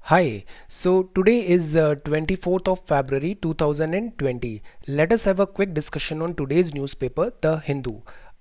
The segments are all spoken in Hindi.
Hi, so today is 24th of February 2020. Let us have a quick discussion on today's newspaper, The Hindu.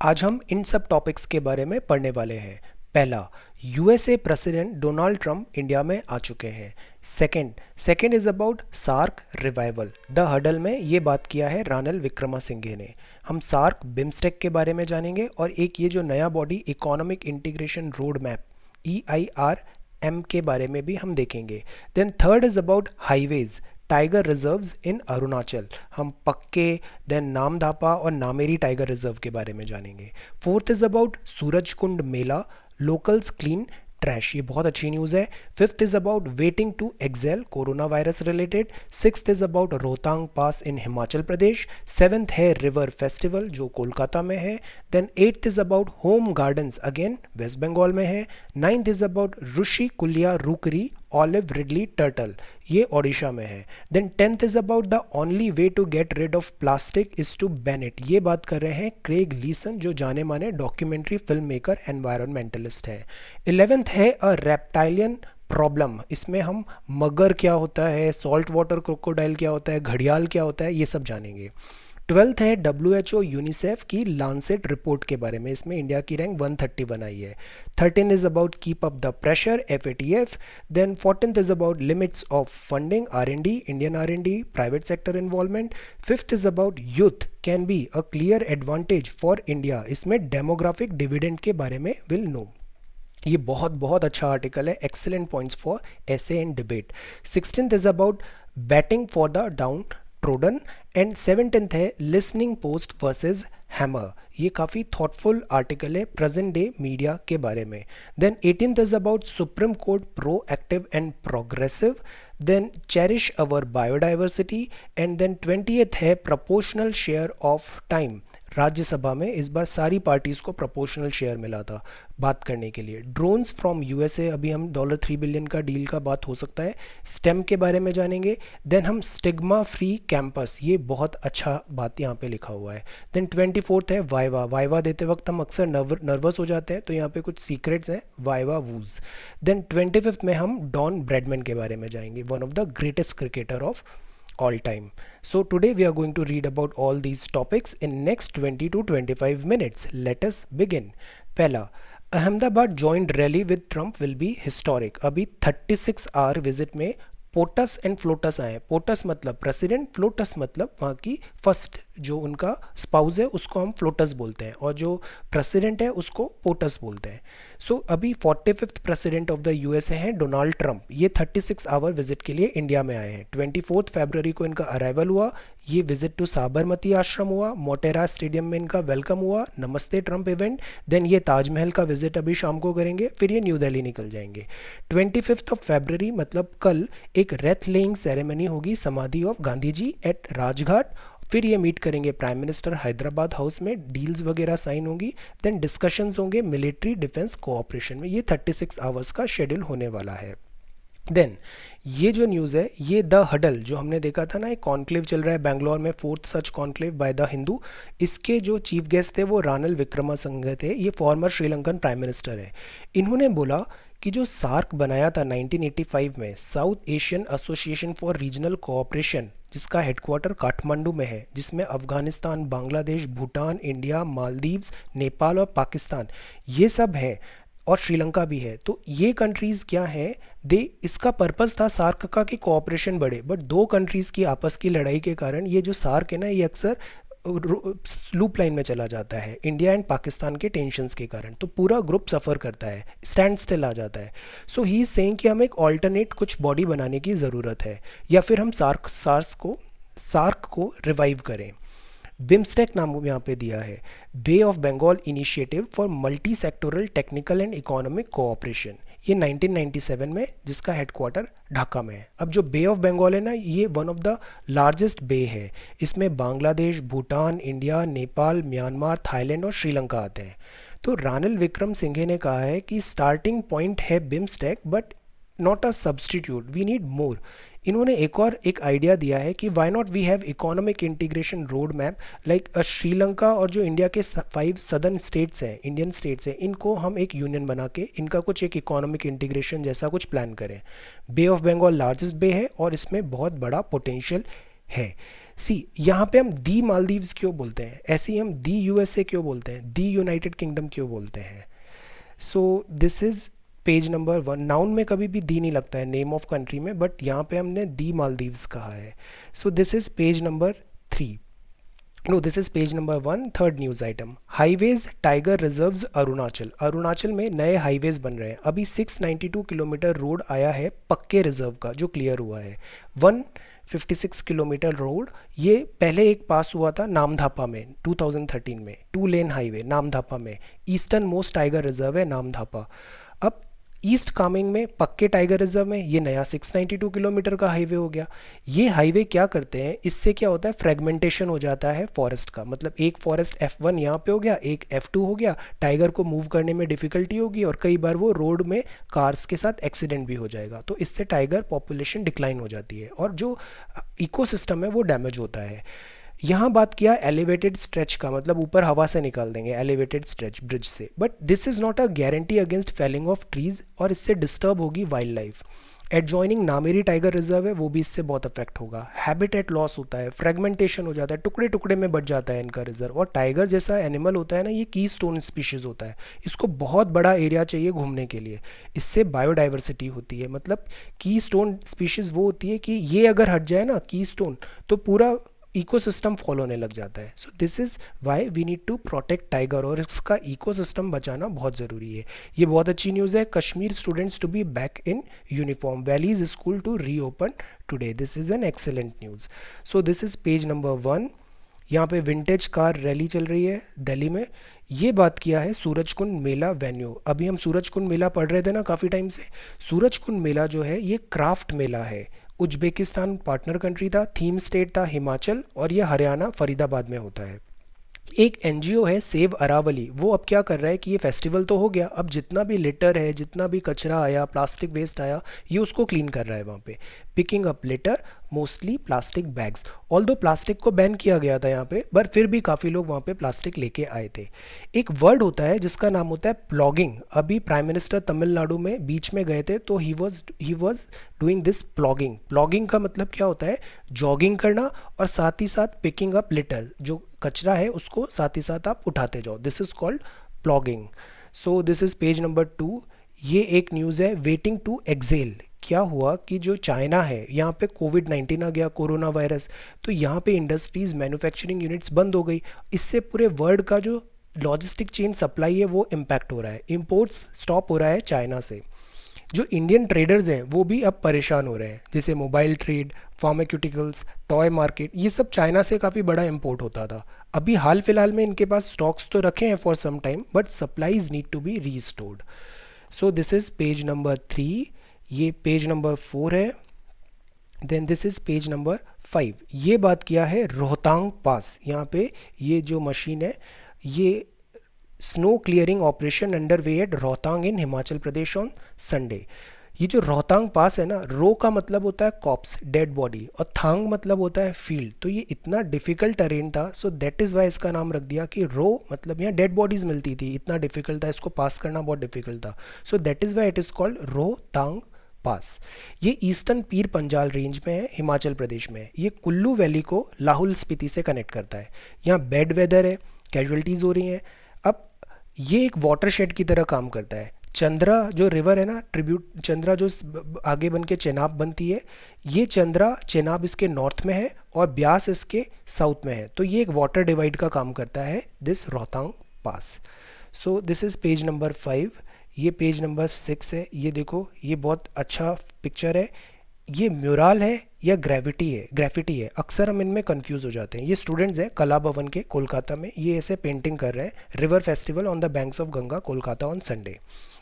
आज हम इन सब टॉपिक्स के बारे में पढ़ने वाले हैं। पहला, USA president Donald Trump India में आ चुके हैं। Second is about SAARC revival. The huddle में ये बात किया है रानिल विक्रमसिंघे ने। हम सार्क बिम्स्टेक के बारे में जानेंगे और एक ये जो नया body economic integration road map EIRM के बारे में भी हम देखेंगे। Then third is about highways tiger reserves in Arunachal. हम पक्के देन नामदापा और नामेरी टाइगर रिजर्व के बारे में जानेंगे। Fourth is about Surajkund Mela locals clean trash, ये बहुत अच्छी न्यूज़ है। Fifth is about waiting to excel corona virus related. Sixth is about Rohtang pass in Himachal Pradesh. Seventh है रिवर फेस्टिवल जो कोलकाता में है। Then eighth is about home gardens again West Bengal में है। नाइन्थ इज अबाउट ऋषि कुलिया रूकरी ऑलिव रिडली टर्टल, ये ओडिशा में है। Then tenth is about the only way to get rid of plastic is to ban it, ये बात कर रहे हैं क्रेग लीसन जो जाने माने डॉक्यूमेंट्री फिल्म मेकर एनवायरमेंटलिस्ट है। 11th है अ रेप्टाइलियन प्रॉब्लम, इसमें हम मगर क्या होता है, सॉल्ट वाटर क्रोकोडाइल क्या होता है, घड़ियाल क्या होता है, ये सब जानेंगे। 12th है WHO यूनिसेफ की लांसेट रिपोर्ट के बारे में, इसमें इंडिया की रैंक 131 आई है। 13 is about keep up the pressure FATF। Then 14th is about limits of funding R&D Indian R&D private sector involvement. 5th is about youth can be a clear advantage for India, इसमें डेमोग्राफिक डिविडेंड के बारे में विल नो। ये बहुत बहुत अच्छा आर्टिकल है, excellent points for essay and debate. 16th is about batting for the downtrodden and 17th है लिसनिंग पोस्ट वर्सेस हैमर, ये काफ़ी थॉटफुल आर्टिकल है प्रेजेंट डे मीडिया के बारे में। Then 18th is about supreme court proactive and progressive. Then cherish our biodiversity and then 20th है proportional share of time. Rajya Sabha में इस बार सारी पार्टीज़ को प्रोपोर्शनल शेयर मिला था बात करने के लिए। ड्रोन्स फ्रॉम यूएसए, अभी हम $3 बिलियन का डील का बात हो सकता है। स्टेम के बारे में जानेंगे। देन हम स्टिग्मा फ्री कैंपस, ये बहुत अच्छा बात यहाँ पे लिखा हुआ है। देन 24th है वाइवा। वाइवा देते वक्त हम अक्सर नर्वस हो जाते हैं, तो यहाँ पे कुछ सीक्रेट्स हैं वाइवा वूज। देन 25th में हम डॉन ब्रैडमैन के बारे में जाएंगे, one of the greatest cricketer of all time. So today we are going to read about all these topics in next 20 to 25 minutes. Let us begin. पहला, Ahmedabad joint rally with Trump will be historic. अभी 36 hour visit में पोटस एंड फ्लोटस आए। पोटस मतलब प्रेसिडेंट, फ्लोटस मतलब वहाँ की फर्स्ट जो उनका स्पाउस है उसको हम फ्लोटस बोलते हैं, और जो प्रेसिडेंट है उसको पोटस बोलते हैं। सो अभी 45th president of the USA हैं डोनाल्ड ट्रंप, ये 36 आवर विजिट के लिए इंडिया में आए हैं। 24 फरवरी को इनका अराइवल हुआ, ये विजिट टू साबरमती आश्रम हुआ, मोटेरा स्टेडियम में इनका वेलकम हुआ, नमस्ते ट्रंप इवेंट। देन ये ताजमहल का विजिट अभी शाम को करेंगे, फिर ये न्यू दिल्ली निकल जाएंगे। 25 फरवरी मतलब कल एक रेथ लेइंग सेरेमनी होगी समाधि ऑफ गांधी जी एट राजघाट। फिर ये मीट करेंगे प्राइम मिनिस्टर हैदराबाद हाउस में, डील्स वगैरह साइन होंगी। देन डिस्कशंस होंगे मिलिट्री डिफेंस कोऑपरेशन में। ये 36 आवर्स का शेड्यूल होने वाला है। देन ये जो न्यूज़ है, ये द हडल जो हमने देखा था ना, एक कॉन्क्लेव चल रहा है बैंगलोर में, fourth such conclave by the Hindu. इसके जो चीफ गेस्ट थे वो रानिल विक्रमसिंघे थे, ये फॉर्मर श्रीलंकन प्राइम मिनिस्टर है। इन्होंने बोला कि जो सार्क बनाया था 1985 में, south Asian association for regional cooperation, जिसका हेडक्वार्टर काठमांडू में है, जिसमें अफगानिस्तान, बांग्लादेश, भूटान, इंडिया, मालदीव्स, नेपाल और पाकिस्तान ये सब हैं, और श्रीलंका भी है। तो ये कंट्रीज़ क्या है, दे इसका पर्पस था सार्क का कि कोऑपरेशन बढ़े, बट दो कंट्रीज़ की आपस की लड़ाई के कारण ये जो सार्क है ना, ये अक्सर लूप लाइन में चला जाता है इंडिया एंड पाकिस्तान के टेंशन्स के कारण, तो पूरा ग्रुप सफ़र करता है, स्टैंड स्टिल आ जाता है। सो ही इज सेइंग कि हमें एक ऑल्टरनेट कुछ बॉडी बनाने की ज़रूरत है, या फिर हम सार्क को रिवाइव करें। बिम्स्टेक नाम यहाँ पे दिया है, Bay of Bengal initiative for multi sectoral technical and economic cooperation, ये 1997 में, जिसका हेडक्वार्टर ढाका में है। अब जो बे ऑफ बंगाल है ना, ये वन ऑफ द लार्जेस्ट बे है, इसमें Bangladesh, Bhutan, India, Nepal, Myanmar, Thailand और श्रीलंका आते हैं। तो रानिल विक्रमसिंघे ने कहा है कि स्टार्टिंग पॉइंट है BIMSTEC, but not a substitute, we need more. इन्होंने एक आइडिया दिया है कि why not we have economic integration road map like Sri Lanka और जो इंडिया के 5 सदर्न स्टेट्स हैं, इंडियन स्टेट्स हैं, इनको हम एक यूनियन बना के इनका कुछ एक इकोनॉमिक इंटीग्रेशन जैसा कुछ प्लान करें। बे ऑफ बंगाल लार्जेस्ट बे है और इसमें बहुत बड़ा पोटेंशियल है। सी यहाँ पे हम दी मालदीव्स क्यों बोलते हैं, ऐसे ही हम दी यूएसए क्यों बोलते हैं, दी यूनाइटेड किंगडम क्यों बोलते हैं। So this is page number 1। Noun में कभी भी दी नहीं लगता है नेम ऑफ कंट्री में, बट यहाँ पे हमने दी मालदीव्स कहा है। So this is page number 3। No, this is page number 1। Third news item, highways tiger reserves Arunachal. Arunachal में नए हाईवेज बन रहे हैं। अभी 692 किलोमीटर रोड आया है पक्के रिजर्व का जो क्लियर हुआ है। 156 किलोमीटर रोड, ये पहले एक पास हुआ था नामधापा में 2013 में, 2 लेन हाईवे नामधापा में। ईस्टर्न मोस्ट टाइगर रिजर्व है नामधापा। अब ईस्ट कामेंग में पक्के टाइगर रिजर्व में ये नया 692 किलोमीटर का हाईवे हो गया। ये हाईवे क्या करते हैं, इससे क्या होता है, फ्रेगमेंटेशन हो जाता है फॉरेस्ट का। मतलब एक फॉरेस्ट F1 यहाँ पे हो गया, एक F2 हो गया, टाइगर को मूव करने में डिफिकल्टी होगी और कई बार वो रोड में कार्स के साथ एक्सीडेंट भी हो जाएगा। तो इससे टाइगर पॉपुलेशन डिक्लाइन हो जाती है और जो इकोसिस्टम है वो डैमेज होता है। यहाँ बात किया एलिवेटेड स्ट्रेच का, मतलब ऊपर हवा से निकाल देंगे एलिवेटेड स्ट्रेच ब्रिज से, but this is not a guarantee against felling of trees और इससे डिस्टर्ब होगी wildlife. Adjoining Nameri tiger reserve है, वो भी इससे बहुत अफेक्ट होगा। हैबिटेट लॉस होता है, फ्रेगमेंटेशन हो जाता है, टुकड़े टुकड़े में बट जाता है इनका रिजर्व। और टाइगर जैसा एनिमल होता है ना, ये की स्टोन स्पीशीज़ होता है, इसको बहुत बड़ा एरिया चाहिए घूमने के लिए। इससे बायोडाइवर्सिटी होती है। मतलब की स्टोन स्पीशीज़ वो होती है कि ये अगर हट जाए ना की स्टोन, तो पूरा इकोसिस्टम फॉलो होने लग जाता है। So this is why we need to protect tiger और इसका इकोसिस्टम बचाना बहुत ज़रूरी है। ये बहुत अच्छी न्यूज़ है। Kashmir students to be back in uniform, valleys school to reopen today. This is an excellent news. So this is page number 1। यहाँ पे विंटेज कार रैली चल रही है दिल्ली में। ये बात किया है सूरजकुंड मेला वेन्यू। अभी हम सूरजकुंड मेला पढ़ रहे थे ना काफ़ी टाइम से। सूरजकुंड मेला जो है ये क्राफ्ट मेला है। उज्बेकिस्तान पार्टनर कंट्री था, थीम स्टेट था हिमाचल और ये हरियाणा फरीदाबाद में होता है। एक एनजीओ है सेव अरावली, वो अब क्या कर रहा है कि ये फेस्टिवल तो हो गया, अब जितना भी लिटर है, जितना भी कचरा आया, प्लास्टिक वेस्ट आया, ये उसको क्लीन कर रहा है वहाँ पे। Picking up litre, mostly plastic bags. Although plastic को बैन किया गया था यहाँ पे, पर फिर भी काफ़ी लोग वहाँ पे प्लास्टिक लेके आए थे। एक वर्ड होता है जिसका नाम होता है प्लॉगिंग। अभी प्राइम मिनिस्टर तमिलनाडु में बीच में गए थे तो he was doing this plogging. Plogging का मतलब क्या होता है, जॉगिंग करना और साथ ही साथ पिकिंग अप लिटर, जो कचरा है उसको साथ ही साथ आप उठाते जाओ। This is called plogging. So this is page number 2। ये एक न्यूज़ है वेटिंग टू एक्सेल। क्या हुआ कि जो चाइना है यहाँ पे कोविड-19 आ गया, कोरोना वायरस, तो यहाँ पे इंडस्ट्रीज़ मैन्युफैक्चरिंग यूनिट्स बंद हो गई। इससे पूरे वर्ल्ड का जो लॉजिस्टिक चेन सप्लाई है वो इम्पैक्ट हो रहा है, इंपोर्ट्स स्टॉप हो रहा है चाइना से। जो इंडियन ट्रेडर्स हैं वो भी अब परेशान हो रहे हैं, जैसे mobile trade, pharmaceuticals, toy market, ये सब चाइना से काफ़ी बड़ा इंपोर्ट होता था। अभी हाल फिलहाल में इनके पास स्टॉक्स तो रखे हैं for some time, but supplies need to be restored. So this is page number 3। ये पेज नंबर 4 है। Then this is page number 5। ये बात किया है रोहतांग पास। यहाँ पे ये जो मशीन है, ये snow clearing operation under way at Rohtang in Himachal Pradesh on Sunday. ये जो रोहतांग पास है ना, रो का मतलब होता है कॉप्स, डेड बॉडी, और थांग मतलब होता है फील्ड। तो ये इतना डिफिकल्ट टेरेन था, सो दैट इज़ वाई इसका नाम रख दिया कि रो, मतलब यहाँ डेड बॉडीज मिलती थी, इतना डिफिकल्ट था, इसको पास करना बहुत डिफिकल्ट था। So that is why it is called Rohtang pass. ये ईस्टर्न पीर पंजाल रेंज में है, हिमाचल प्रदेश में है। ये कुल्लू वैली को लाहौल स्पीति से कनेक्ट करता है। यहाँ बैड वेदर है, कैजुअलिटीज़ हो रही हैं। अब ये एक वाटरशेड की तरह काम करता है। चंद्रा जो रिवर है ना, ट्रिब्यूट चंद्रा जो आगे बन के चेनाब बनती है, ये चंद्रा चेनाब इसके नॉर्थ में है और ब्यास इसके साउथ में है। तो ये एक वाटर डिवाइड का काम करता है, this Rohtang pass. So this is page number 5। ये पेज नंबर 6 है। ये देखो, ये बहुत अच्छा पिक्चर है। ये म्यूरल है या ग्रेफिटी है, अक्सर हम इनमें कंफ्यूज हो जाते हैं। ये स्टूडेंट्स हैं कला भवन के कोलकाता में, ये ऐसे पेंटिंग कर रहे हैं। River festival on the banks of Ganga Kolkata on Sunday.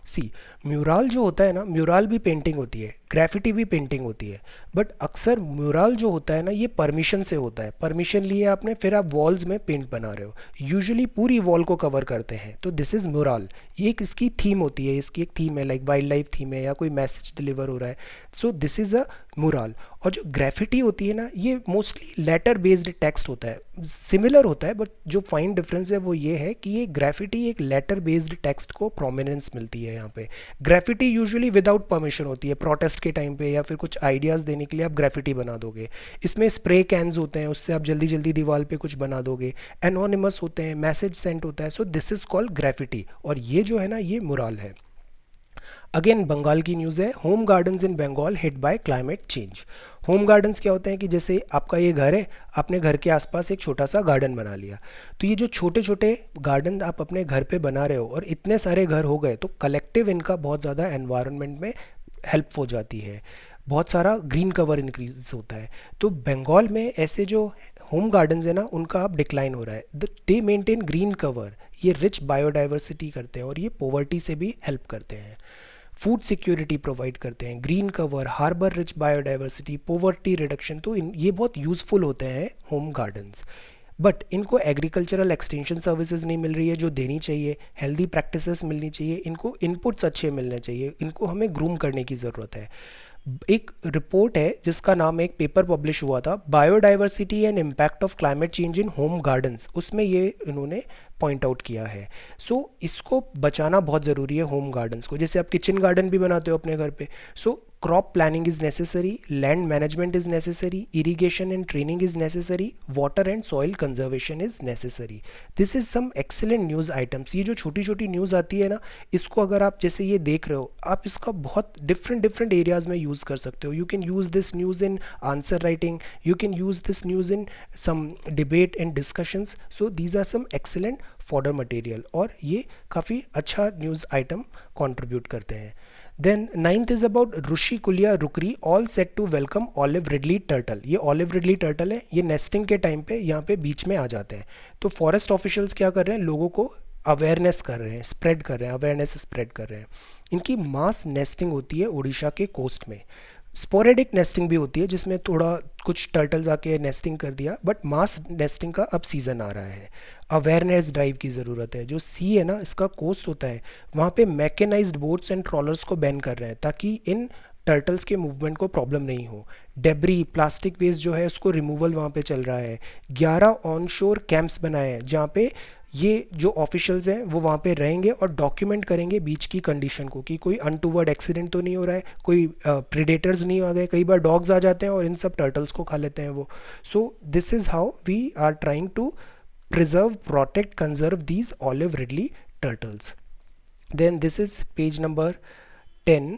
See mural जो होता है ना, म्यूरल भी पेंटिंग होती है, ग्रेफिटी भी पेंटिंग होती है, बट अक्सर म्यूरल जो होता है ना, ये परमिशन से होता है। परमिशन लिए आपने, फिर आप वॉल्स में पेंट बना रहे हो, यूजुअली पूरी वॉल को कवर करते हैं, तो दिस इज़ म्यूरल। ये एक इसकी थीम होती है, इसकी एक थीम है, लाइक वाइल्ड लाइफ थीम है या कोई मैसेज डिलीवर हो रहा है, so this is a mural. और जो ग्राफिटी होती है ना, ये मोस्टली लेटर बेस्ड टेक्स्ट होता है, सिमिलर होता है, बट जो फाइन डिफरेंस है वो ये है कि ये ग्राफिटी एक लेटर बेस्ड टेक्स्ट को प्रोमिनेंस मिलती है यहाँ पे। ग्राफिटी यूजुअली विदाउट परमिशन होती है, प्रोटेस्ट के टाइम पे या फिर कुछ आइडियाज़ देने के लिए आप ग्राफिटी बना दोगे। इसमें स्प्रे कैन्स होते हैं, उससे आप जल्दी जल्दी दीवार पे कुछ बना दोगे। एनोनिमस होते हैं, मैसेज सेंड होता है, so this is called graffiti. और ये जो है ना, ये मुराल है। अगेन बंगाल की न्यूज़ है, home gardens in Bengal hit by climate change. Home gardens क्या होते हैं कि जैसे आपका ये घर है, आपने घर के आसपास एक छोटा सा गार्डन बना लिया, तो ये जो छोटे छोटे गार्डन आप अपने घर पे बना रहे हो और इतने सारे घर हो गए, तो कलेक्टिव इनका बहुत ज़्यादा एनवायरनमेंट में हेल्प हो जाती है, बहुत सारा ग्रीन कवर इंक्रीज होता है। तो बंगाल में ऐसे जो होम गार्डन्स है ना, उनका अब डिक्लाइन हो रहा है। दे मेंटेन ग्रीन कवर, ये रिच बायोडाइवर्सिटी करते हैं और ये पॉवर्टी से भी हेल्प करते हैं, फूड सिक्योरिटी प्रोवाइड करते हैं, green cover, harbour rich biodiversity, poverty reduction. तो ये बहुत यूज़फुल होते हैं होम गार्डन्स। बट इनको एग्रीकल्चरल एक्सटेंशन सर्विसेज नहीं मिल रही है जो देनी चाहिए, हेल्दी प्रैक्टिसेस मिलनी चाहिए, इनको इनपुट्स अच्छे मिलने चाहिए, इनको हमें ग्रूम करने की ज़रूरत है। एक रिपोर्ट है जिसका नाम, एक पेपर पब्लिश हुआ था, biodiversity and impact of climate change in home gardens, उसमें ये इन्होंने पॉइंट आउट किया है। सो इसको बचाना बहुत ज़रूरी है होम गार्डन्स को, जैसे आप किचन गार्डन भी बनाते हो अपने घर पे। So crop planning is necessary, land management is necessary, irrigation and training is necessary, water and soil conservation is necessary. This is some excellent news items. ये जो छोटी छोटी न्यूज़ आती है ना, इसको अगर आप जैसे ये देख रहे हो, आप इसका बहुत डिफरेंट डिफरेंट एरियाज में यूज़ कर सकते हो। You can use this news in answer writing, you can use this news in some debate and discussions. So these are some excellent fodder material, और ये काफ़ी अच्छा न्यूज़ आइटम कंट्रीब्यूट करते हैं। Then ninth is about Rushikulya rookery all set to welcome olive ridley turtle. ये ऑलिव रिडली टर्टल है, ये नेस्टिंग के टाइम पे यहाँ पे बीच में आ जाते हैं। तो फॉरेस्ट ऑफिशियल्स क्या कर रहे हैं, लोगों को अवेयरनेस कर रहे हैं, स्प्रेड कर रहे हैं, अवेयरनेस स्प्रेड कर रहे हैं। इनकी मास नेस्टिंग होती है उड़ीसा के कोस्ट में। स्पोरेडिक नेस्टिंग भी होती है जिसमें थोड़ा कुछ टर्टल्स आके नेस्टिंग कर दिया, बट मास नेस्टिंग का अब सीज़न आ रहा है। अवेयरनेस ड्राइव की ज़रूरत है। जो सी है ना, इसका कोस्ट होता है, वहाँ पे मैकेनाइज्ड बोट्स एंड ट्रॉलर्स को बैन कर रहे हैं ताकि इन टर्टल्स के मूवमेंट को प्रॉब्लम नहीं हो। डेब्री, प्लास्टिक वेस्ट जो है उसको रिमूवल वहाँ पे चल रहा है। 11 ऑन शोर कैंप्स बनाए हैं जहाँ पे ये जो ऑफिशियल्स हैं वो वहाँ पे रहेंगे और डॉक्यूमेंट करेंगे बीच की कंडीशन को, कि कोई अनटूवर्ड एक्सीडेंट तो नहीं हो रहा है, कोई प्रीडेटर्स नहीं आ गए। कई बार डॉग्स आ जाते हैं और इन सब टर्टल्स को खा लेते हैं वो। So this is how we are trying to preserve, protect, conserve these olive ridley turtles. Then this is page number 10.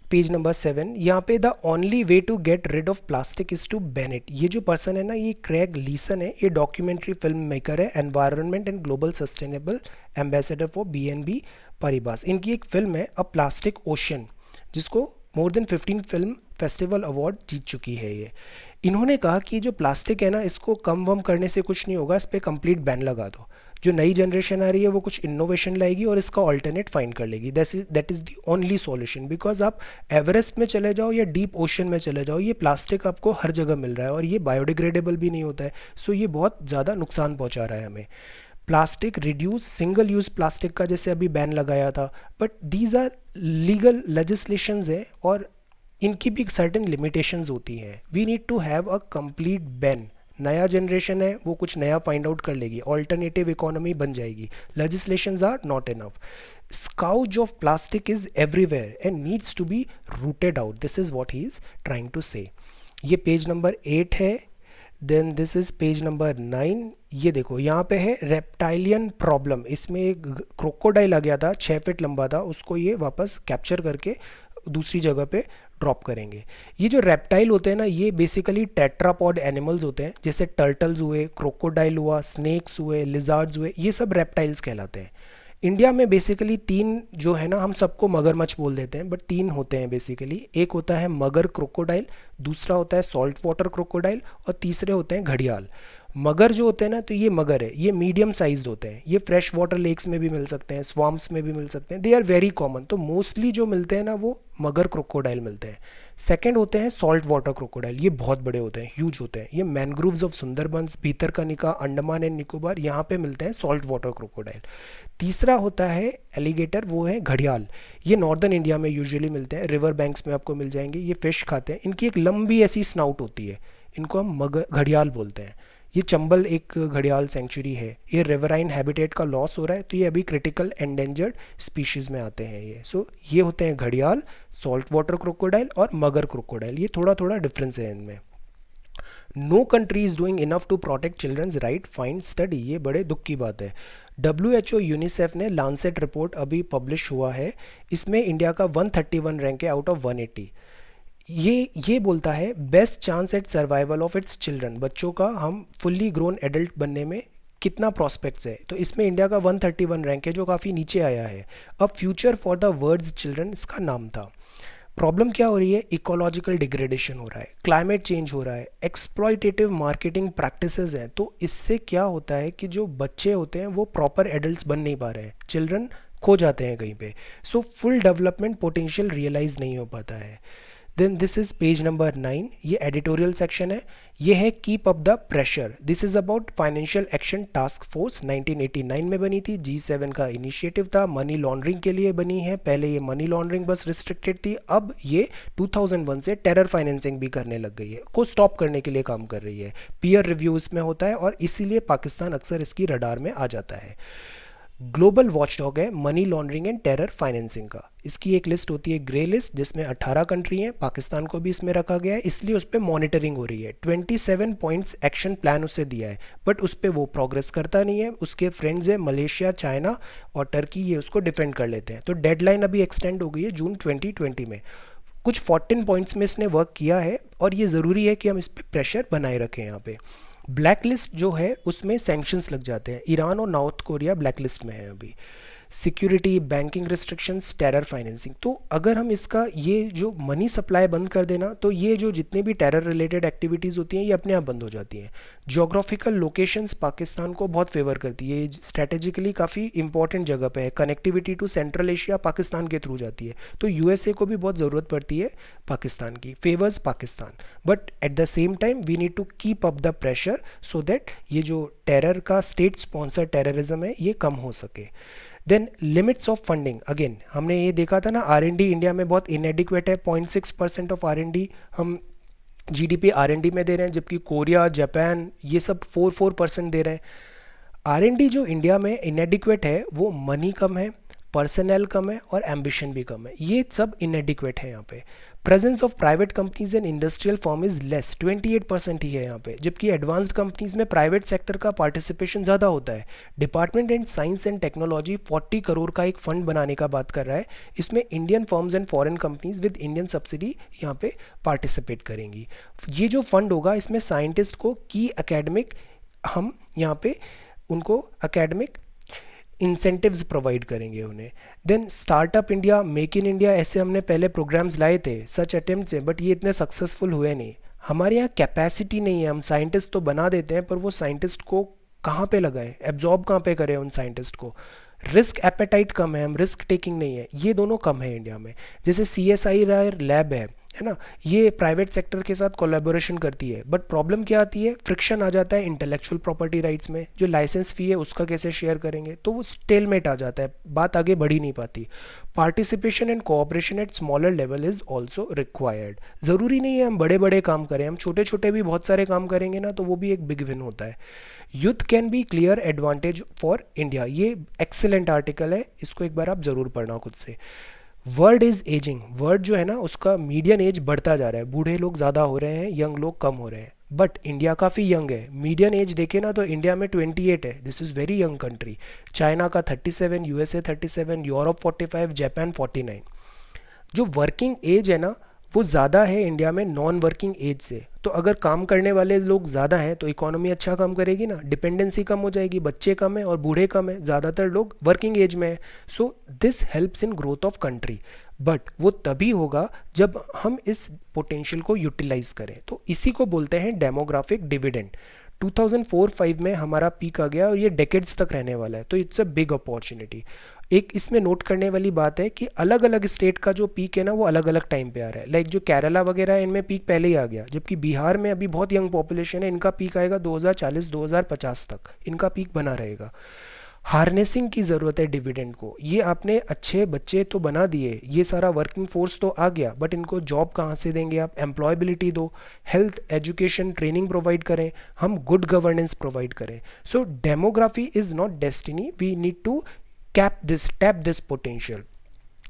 Page number 7, यहाँ पे the only way to get rid of plastic is to ban it. ये जो पर्सन है ना, ये क्रेग लीसन है, ये डॉक्यूमेंट्री फिल्म मेकर है, environment and global sustainable ambassador for BNB Paribas. इनकी एक फिल्म है अ प्लास्टिक ओशन, जिसको more than 15 film festival award जीत चुकी है ये। इन्होंने कहा कि जो प्लास्टिक है ना, इसको कम वम करने से कुछ नहीं होगा, इस पर कंप्लीट बैन लगा दो। जो नई जनरेशन आ रही है वो कुछ इनोवेशन लाएगी और इसका ऑल्टरनेट फाइंड कर लेगी। That is the only solution. Because आप एवरेस्ट में चले जाओ या डीप ओशन में चले जाओ, ये प्लास्टिक आपको हर जगह मिल रहा है और ये बायोडिग्रेडेबल भी नहीं होता है। सो ये बहुत ज़्यादा नुकसान पहुँचा रहा है हमें। Plastic reduce, single use plastic का जैसे अभी बैन लगाया था, but these are legal legislations है और इनकी भी सर्टेन लिमिटेशंस होती हैं। We need to have a complete ban. नया जनरेशन है, वो कुछ नया फाइंड आउट कर लेगी, ऑल्टरनेटिव इकोनॉमी बन जाएगी। Legislations are not enough. Scourge of plastic is everywhere and needs to be rooted out. This is what he is trying to say. ये पेज नंबर 8 है। Then this is page number 9। ये देखो यहाँ पे है रेप्टाइलियन प्रॉब्लम। इसमें एक क्रोकोडाइल आ गया था, 6 फीट लंबा था, उसको ये वापस कैप्चर करके दूसरी जगह पे ड्रॉप करेंगे। ये जो रेप्टाइल होते हैं ना, ये बेसिकली टेट्रापॉड एनिमल्स होते हैं, जैसे टर्टल्स हुए, क्रोकोडाइल हुआ, स्नेक्स हुए, लिजार्ड्स हुए, ये सब रेप्टाइल्स कहलाते हैं। इंडिया में बेसिकली 3 जो है ना, हम सबको मगरमच्छ बोल देते हैं, बट 3 होते हैं बेसिकली। एक होता है मगर क्रोकोडाइल, दूसरा होता है सॉल्ट वाटर क्रोकोडाइल और तीसरे होते हैं घड़ियाल। मगर जो होते हैं ना, तो ये मगर है, ये मीडियम साइज्ड होते हैं, ये फ्रेश वाटर लेक्स में भी मिल सकते हैं, स्वाम्प्स में भी मिल सकते हैं, दे आर वेरी कॉमन। तो मोस्टली जो मिलते हैं ना वो मगर क्रोकोडाइल मिलते हैं। सेकंड होते हैं सॉल्ट वाटर क्रोकोडाइल, ये बहुत बड़े होते हैं, ह्यूज होते हैं, ये mangroves of Sundarbans, Bhitarkanika, Andaman and Nicobar, यहाँ पे मिलते हैं सॉल्ट वाटर क्रोकोडाइल। तीसरा होता है एलिगेटर, वो है घड़ियाल, ये नॉर्दर्न इंडिया में यूजुअली मिलते हैं, रिवर बैंक्स में आपको मिल जाएंगे, ये फिश खाते हैं, इनकी एक लंबी ऐसी स्नाउट होती है, इनको हम मगर घड़ियाल बोलते हैं। ये चंबल एक घड़ियाल सेंचुरी है, ये रिवराइन हैबिटेट का लॉस हो रहा है, तो ये अभी क्रिटिकल एंडेंजर्ड स्पीशीज़ में आते हैं ये। सो ये होते हैं घड़ियाल, सॉल्ट वाटर क्रोकोडाइल और मगर क्रोकोडाइल, ये थोड़ा थोड़ा डिफरेंस है इनमें। No country is doing enough to protect childrens right, find study, ये बड़े दुख की बात है। WHO यूनिसेफ ने लांसेट रिपोर्ट अभी पब्लिश हुआ है, इसमें इंडिया का 131 रैंक है आउट ऑफ 180। ये बोलता है best chance at survival of its children, बच्चों का हम फुल्ली ग्रोन एडल्ट बनने में कितना प्रोस्पेक्ट्स है, तो इसमें इंडिया का 131 रैंक है जो काफ़ी नीचे आया है। अब future for the world's children इसका नाम था। प्रॉब्लम क्या हो रही है, इकोलॉजिकल डिग्रेडेशन हो रहा है, क्लाइमेट चेंज हो रहा है, एक्सप्लॉयटेटिव मार्केटिंग प्रैक्टिसेस हैं, तो इससे क्या होता है कि जो बच्चे होते हैं वो प्रॉपर एडल्ट्स बन नहीं पा रहे हैं, चिल्ड्रन खो जाते हैं कहीं पे, so full development potential realise नहीं हो पाता है। Then this is page number 9, ये एडिटोरियल सेक्शन है, ये है keep up the pressure, this is about financial action task force, 1989 में बनी थी, G7 का इनिशिएटिव था, मनी लॉन्ड्रिंग के लिए बनी है, पहले ये मनी लॉन्ड्रिंग बस रिस्ट्रिक्टेड थी, अब ये 2001 से टेरर फाइनेंसिंग भी करने लग गई है, को स्टॉप करने के लिए काम कर रही है, पीयर रिव्यू इसमें होता है और इसीलिए पाकिस्तान अक्सर इसकी रडार में आ जाता है। ग्लोबल वॉचडॉग है money laundering and terror financing का, इसकी एक लिस्ट होती है ग्रे लिस्ट जिसमें 18 कंट्री हैं, पाकिस्तान को भी इसमें रखा गया है, इसलिए उस पर मॉनिटरिंग हो रही है, 27 पॉइंट्स एक्शन प्लान उसे दिया है, बट उस पर वो प्रोग्रेस करता नहीं है, उसके फ्रेंड्स है मलेशिया, चाइना और टर्की, ये उसको डिफेंड कर लेते हैं, तो डेडलाइन अभी एक्सटेंड हो गई है जून 2020 में। कुछ 14 पॉइंट्स में इसने वर्क किया है और ये ज़रूरी है कि हम इस पर प्रेशर बनाए रखें। यहाँ पे ब्लैक लिस्ट जो है उसमें सैंक्शंस लग जाते हैं, ईरान और नॉर्थ कोरिया ब्लैक लिस्ट में है अभी। Security, banking restrictions, terror financing, तो अगर हम इसका ये जो मनी सप्लाई बंद कर देना तो ये जो जितने भी टेरर रिलेटेड एक्टिविटीज़ होती हैं ये अपने आप बंद हो जाती हैं। जोग्राफिकल लोकेशंस पाकिस्तान को बहुत फेवर करती है, ये स्ट्रेटेजिकली काफ़ी इंपॉर्टेंट जगह पे है, connectivity to central Asia Pakistan के थ्रू जाती है, तो यूएसए को भी बहुत ज़रूरत पड़ती है पाकिस्तान की, favours Pakistan, but at the same time we need to keep up the pressure so that ये जो टेरर का स्टेट स्पॉन्सर टेररिज्म है ये कम हो सके। Then limits of funding, again हमने ये देखा था ना, R&D इंडिया में बहुत इनएडिक्वेट है, 0.6% ऑफ R&D हम GDP R&D में दे रहे हैं, जबकि कोरिया, जापान ये सब 4% दे रहे हैं। R&D जो इंडिया में इनएडिक्वेट है वो मनी कम है, पर्सनल कम है और एम्बिशन भी कम है, ये सब इनएडिक्वेट है यहाँ पे। Presence of private companies and industrial form is less, 28% ही है यहाँ पे, जबकि एडवांस्ड कंपनीज में प्राइवेट सेक्टर का पार्टिसिपेशन ज़्यादा होता है। Department and science and technology 40 crore का एक फंड बनाने का बात कर रहा है, इसमें Indian firms and foreign companies with Indian subsidy यहाँ पे पार्टिसिपेट करेंगी। ये जो फंड होगा इसमें साइंटिस्ट को की एकेडमिक, हम यहाँ पे उनको एकेडमिक इंसेंटिव्स प्रोवाइड करेंगे उन्हें। Then startup India, make in India, ऐसे हमने पहले प्रोग्राम्स लाए थे, सच अटेम्प्ट्स हैं, बट ये इतने सक्सेसफुल हुए नहीं। हमारे यहाँ कैपेसिटी नहीं है, हम साइंटिस्ट तो बना देते हैं पर वो साइंटिस्ट को कहाँ पे लगाएं, एब्जॉर्ब कहाँ पे करें उन साइंटिस्ट को। रिस्क एपेटाइट कम है, हम रिस्क टेकिंग नहीं है, ये दोनों कम है इंडिया में। जैसे CSIR लैब है ना, ये प्राइवेट सेक्टर के साथ कोलैबोरेशन करती है, बट प्रॉब्लम क्या आती है, फ्रिक्शन आ जाता है इंटेलेक्चुअल प्रॉपर्टी राइट्स में, जो लाइसेंस फी है उसका कैसे शेयर करेंगे, तो वो स्टेलमेट आ जाता है, बात आगे बढ़ ही नहीं पाती। Participation and cooperation at smaller level is also required, ज़रूरी नहीं है हम बड़े बड़े काम करें, हम छोटे छोटे भी बहुत सारे काम करेंगे ना तो वो भी एक बिग विन होता है। Youth can be clear advantage for India, ये एक्सेलेंट आर्टिकल है, इसको एक बार आप ज़रूर पढ़ना खुद से। वर्ल्ड इज एजिंग, वर्ल्ड जो है ना उसका मीडियन एज बढ़ता जा रहा है, बूढ़े लोग ज़्यादा हो रहे हैं, यंग लोग कम हो रहे हैं, बट इंडिया काफ़ी यंग है, मीडियन एज देखे ना तो इंडिया में 28 है, this is very young country. China का 37, USA 37, यूरोप 45, जापान 49। जो वर्किंग एज है ना वो ज़्यादा है इंडिया में नॉन वर्किंग एज से, तो अगर काम करने वाले लोग ज़्यादा हैं तो इकोनॉमी अच्छा काम करेगी ना, डिपेंडेंसी कम हो जाएगी, बच्चे कम हैं और बूढ़े कम हैं, ज़्यादातर लोग वर्किंग एज में है, so this helps in growth of country, but वो तभी होगा जब हम इस पोटेंशियल को यूटिलाइज करें, तो इसी को बोलते हैं डेमोग्राफिक डिविडेंड। 2004-5 में हमारा पीक आ गया और ये डेकेड्स तक रहने वाला है, तो इट्स अ बिग अपॉर्चुनिटी। एक इसमें नोट करने वाली बात है कि अलग अलग स्टेट का जो पीक है ना वो अलग अलग टाइम पे आ रहा है। लाइक जो केरला वगैरह है इनमें पीक पहले ही आ गया, जबकि बिहार में अभी बहुत यंग पॉपुलेशन है, इनका पीक आएगा 2040-2050 तक, इनका पीक बना रहेगा। हार्नेसिंग की ज़रूरत है डिविडेंड को। ये आपने अच्छे बच्चे तो बना दिए, ये सारा वर्किंग फोर्स तो आ गया, बट इनको जॉब कहाँ से देंगे आप? एम्प्लॉयबिलिटी दो, हेल्थ एजुकेशन ट्रेनिंग प्रोवाइड करें, हम गुड गवर्नेंस प्रोवाइड करें। So demography is not destiny, we need to tap this potential.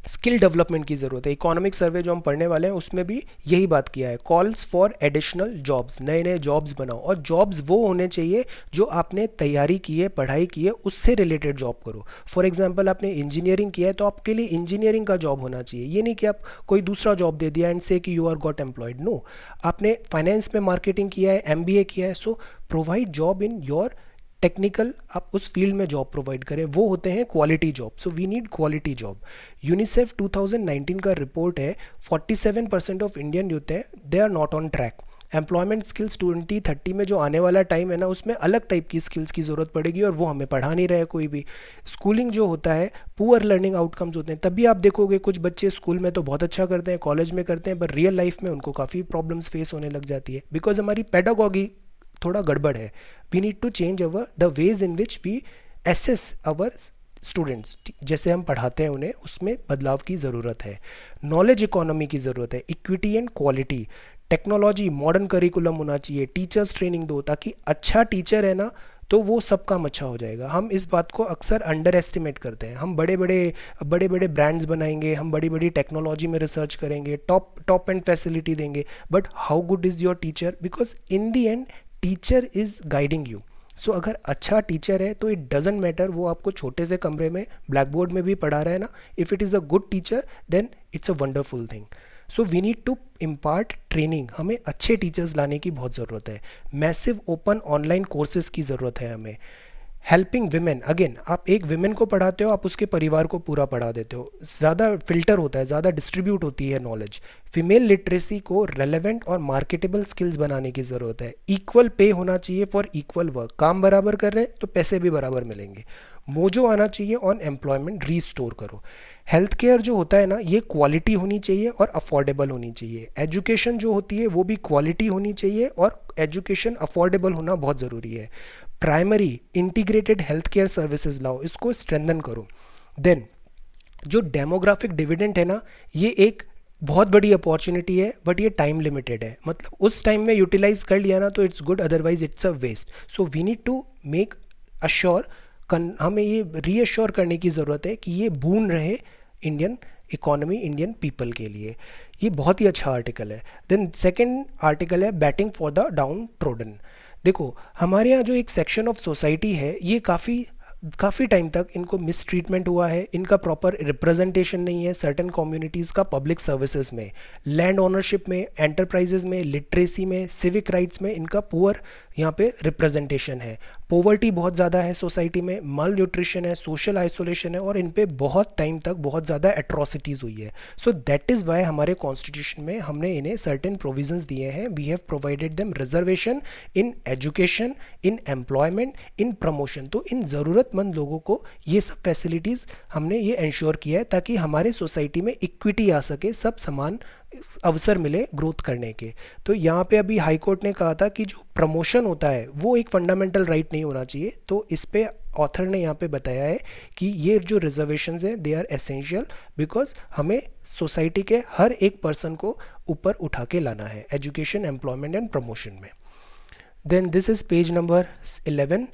Skill development की ज़रूरत है। इकोनॉमिक सर्वे जो हम पढ़ने वाले हैं उसमें भी यही बात किया है, कॉल्स फॉर एडिशनल जॉब्स, नए नए जॉब्स बनाओ, और जॉब्स वो होने चाहिए जो आपने तैयारी की है, पढ़ाई की है, उससे रिलेटेड जॉब करो। फॉर एग्जांपल आपने इंजीनियरिंग किया है तो आपके लिए इंजीनियरिंग का जॉब होना चाहिए, ये नहीं कि आप कोई दूसरा जॉब दे दिया एंड से कि you are got employed. No, आपने फाइनेंस में मार्केटिंग किया है, एमबीए किया है, so provide job in your technical, आप उस फील्ड में जॉब प्रोवाइड करें, वो होते हैं quality job. So we need quality job. UNICEF 2019 का रिपोर्ट है 47% ऑफ इंडियन यूथ है they are not on track. Employment skills 2030 में जो आने वाला टाइम है ना उसमें अलग टाइप की स्किल्स की ज़रूरत पड़ेगी, और वो हमें पढ़ा नहीं रहे कोई भी। स्कूलिंग जो होता है, पुअर लर्निंग आउटकम्स होते हैं, तभी आप देखोगे कुछ बच्चे स्कूल में तो बहुत अच्छा करते हैं, कॉलेज में करते हैं, पर रियल लाइफ में उनको काफ़ी प्रॉब्लम्स फेस होने लग जाती है, बिकॉज हमारी पेडागॉगी थोड़ा गड़बड़ है। We need to change our the ways in which we assess our students, जैसे हम पढ़ाते हैं उन्हें, उसमें बदलाव की ज़रूरत है। नॉलेज इकोनॉमी की ज़रूरत है, equity and quality, technology, modern curriculum होना चाहिए, टीचर्स ट्रेनिंग दो, ताकि अच्छा टीचर है ना तो वो सब काम अच्छा हो जाएगा। हम इस बात को अक्सर अंडर एस्टिमेट करते हैं। हम बड़े बड़े ब्रांड्स बनाएंगे, हम बड़ी बड़ी टेक्नोलॉजी में रिसर्च करेंगे, टॉप एंड फैसिलिटी देंगे, but how good is your teacher? Because in the end teacher is guiding you. So अगर अच्छा टीचर है तो इट डजेंट मैटर वो आपको छोटे से कमरे में ब्लैक बोर्ड में भी पढ़ा रहा है ना, if it is a good teacher then it's a wonderful thing. So we need to impart training, हमें अच्छे टीचर्स लाने की बहुत ज़रूरत है। मैसिव ओपन ऑनलाइन कोर्सेज की ज़रूरत है हमें। हेल्पिंग विमेन, अगेन आप एक विमेन को पढ़ाते हो, आप उसके परिवार को पूरा पढ़ा देते हो, ज़्यादा फिल्टर होता है, ज़्यादा डिस्ट्रीब्यूट होती है नॉलेज। फीमेल लिटरेसी को रेलेवेंट और मार्केटेबल स्किल्स बनाने की ज़रूरत है। इक्वल पे होना चाहिए फॉर इक्वल वर्क, काम बराबर कर रहे हैं तो पैसे भी बराबर मिलेंगे। मोजो आना चाहिए ऑन एम्प्लॉयमेंट, रीस्टोर करो। हेल्थ केयर जो होता है ना ये क्वालिटी होनी चाहिए और अफोर्डेबल होनी चाहिए। एजुकेशन जो होती है वो भी क्वालिटी होनी चाहिए और एजुकेशन अफोर्डेबल होना बहुत ज़रूरी है। Primary integrated health care services लाओ, इसको स्ट्रेंथन करो। देन जो डेमोग्राफिक डिविडेंड है ना, ये एक बहुत बड़ी अपॉर्चुनिटी है, बट ये टाइम लिमिटेड है। मतलब उस टाइम में यूटिलाइज कर लिया ना तो it's good, otherwise it's a waste. So we need to make assure, हमें ये रीअश्योर करने की ज़रूरत है कि ये बून रहे इंडियन इकोनॉमी, इंडियन पीपल के लिए। ये बहुत ही अच्छा आर्टिकल है। देन सेकेंड आर्टिकल है batting for the down trodden. देखो हमारे यहाँ जो एक सेक्शन ऑफ सोसाइटी है ये काफ़ी टाइम तक इनको मिस ट्रीटमेंट हुआ है, इनका प्रॉपर रिप्रेजेंटेशन नहीं है सर्टेन कम्युनिटीज़ का पब्लिक सर्विसेज में, लैंड ओनरशिप में, एंटरप्राइजेज में, लिटरेसी में, सिविक राइट्स में इनका पुअर यहाँ पे रिप्रेजेंटेशन है। पोवर्टी बहुत ज़्यादा है सोसाइटी में, माल न्यूट्रिशन है, सोशल आइसोलेशन है, और इन पे बहुत टाइम तक बहुत ज़्यादा एट्रॉसिटीज़ हुई है। सो दैट इज़ वाई हमारे कॉन्स्टिट्यूशन में हमने इन्हें सर्टेन प्रोविजंस दिए हैं। We have provided them reservation in education, in employment, in promotion. तो इन ज़रूरतमंद लोगों को ये सब फैसिलिटीज़ हमने ये इंश्योर किया है ताकि हमारे सोसाइटी में इक्विटी आ सके, सब समान अवसर मिले ग्रोथ करने के। तो यहाँ पे अभी हाई कोर्ट ने कहा था कि जो प्रमोशन होता है वो एक फंडामेंटल राइट नहीं होना चाहिए, तो इस पे ऑथर ने यहाँ पे बताया है कि ये जो रिजर्वेशंस हैं दे आर एसेंशियल, बिकॉज हमें सोसाइटी के हर एक पर्सन को ऊपर उठा के लाना है एजुकेशन, एम्प्लॉयमेंट एंड प्रमोशन में। Then this is page number 11,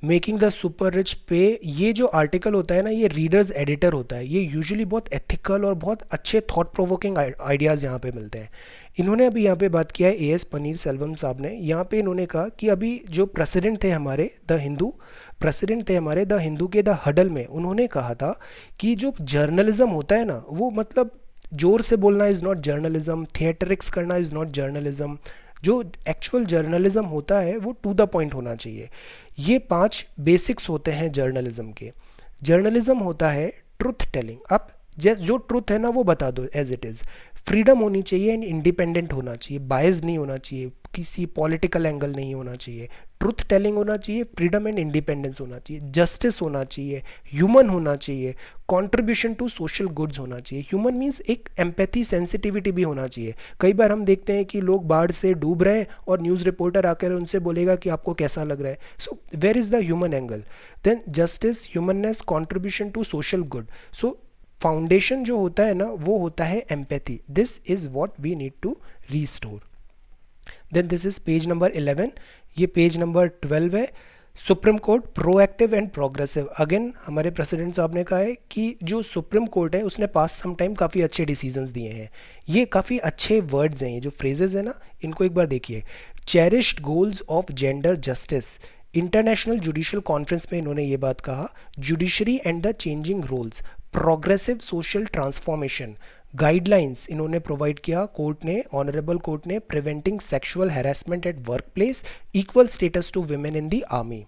making the super rich पे। ये जो आर्टिकल होता है ना ये रीडर्स एडिटर होता है, ये यूजुअली बहुत एथिकल और बहुत अच्छे थॉट प्रोवोकिंग आइडियाज़ यहाँ पे मिलते हैं। इन्होंने अभी यहाँ पे बात किया है एएस पनीर सेल्वम साहब ने, यहाँ पे इन्होंने कहा कि अभी जो प्रेसिडेंट थे हमारे द हिंदू, प्रेसिडेंट थे हमारे द हिंदू के द हडल में, उन्होंने कहा था कि जो जर्नलिज्म होता है ना वो मतलब जोर से बोलना इज़ नॉट जर्नलिज्म, थिएटरिक्स करना इज़ नॉट जर्नलिज्म। जो एक्चुअल जर्नलिज्म होता है वो टू द पॉइंट होना चाहिए। ये 5 बेसिक्स होते हैं जर्नलिज्म के। जर्नलिज्म होता है ट्रुथ टेलिंग, आप जो ट्रुथ है ना वो बता दो एज इट इज़। फ्रीडम होनी चाहिए एंड इंडिपेंडेंट होना चाहिए, बायस नहीं होना चाहिए, किसी पॉलिटिकल एंगल नहीं होना चाहिए। ट्रुथ टेलिंग होना चाहिए, फ्रीडम एंड इंडिपेंडेंस होना चाहिए, जस्टिस होना चाहिए, ह्यूमन होना चाहिए, कंट्रीब्यूशन टू सोशल गुड्स होना चाहिए। ह्यूमन मीन्स एक एम्पैथी, सेंसिटिविटी भी होना चाहिए। कई बार हम देखते हैं कि लोग बाढ़ से डूब रहे हैं और न्यूज़ रिपोर्टर आकर उनसे बोलेगा कि आपको कैसा लग रहा है। So where is the human angle? Then justice, humanness, contribution to social good. So foundation जो होता है ना वो होता है empathy. This is what we need to restore. Then this is page number 11। ये पेज नंबर 12 है। Supreme court proactive and progressive. Again हमारे प्रेसिडेंट साहब ने कहा है कि जो सुप्रीम कोर्ट है उसने पास सम टाइम काफ़ी अच्छे डिसीजंस दिए हैं। ये काफ़ी अच्छे वर्ड्स हैं, ये जो फ्रेजेस है ना इनको एक बार देखिए। Cherished goals of gender justice. International judicial conference में इन्होंने ये बात कहा। Judiciary and the changing roles, progressive social transformation, guidelines इन्होंने प्रोवाइड किया कोर्ट ने, ऑनरेबल कोर्ट ने। Preventing sexual harassment at work place, equal status to women in the army,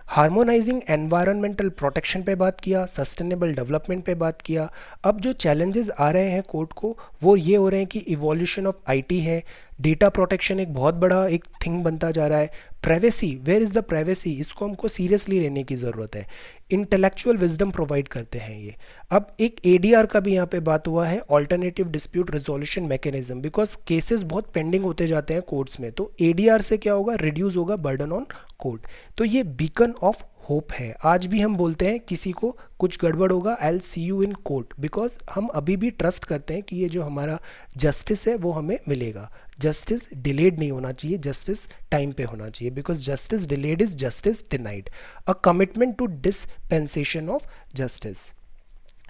harmonising environmental protection पे बात किया, सस्टेनेबल डेवलपमेंट पे बात किया। अब जो चैलेंजेस आ रहे हैं कोर्ट को वो ये हो रहे हैं कि इवोल्यूशन ऑफ आईटी है, डेटा प्रोटेक्शन एक बहुत बड़ा एक थिंग बनता जा रहा है। Privacy, where is the privacy, इसको हमको सीरियसली लेने की ज़रूरत है। इंटेलेक्चुअल विजडम प्रोवाइड करते हैं ये। अब एक एडीआर का भी यहाँ पे बात हुआ है, alternative dispute resolution mechanism, because cases बहुत पेंडिंग होते जाते हैं कोर्ट्स में, तो एडीआर से क्या होगा, रिड्यूस होगा बर्डन ऑन कोर्ट। तो ये बीकन ऑफ होप है। आज भी हम बोलते हैं किसी को कुछ गड़बड़ होगा, I will see you in court, because हम अभी भी ट्रस्ट करते हैं कि ये जो हमारा जस्टिस है वो हमें मिलेगा। जस्टिस डिलेड नहीं होना चाहिए, जस्टिस टाइम पे होना चाहिए, because justice delayed is justice denied. A commitment to dispensation of justice.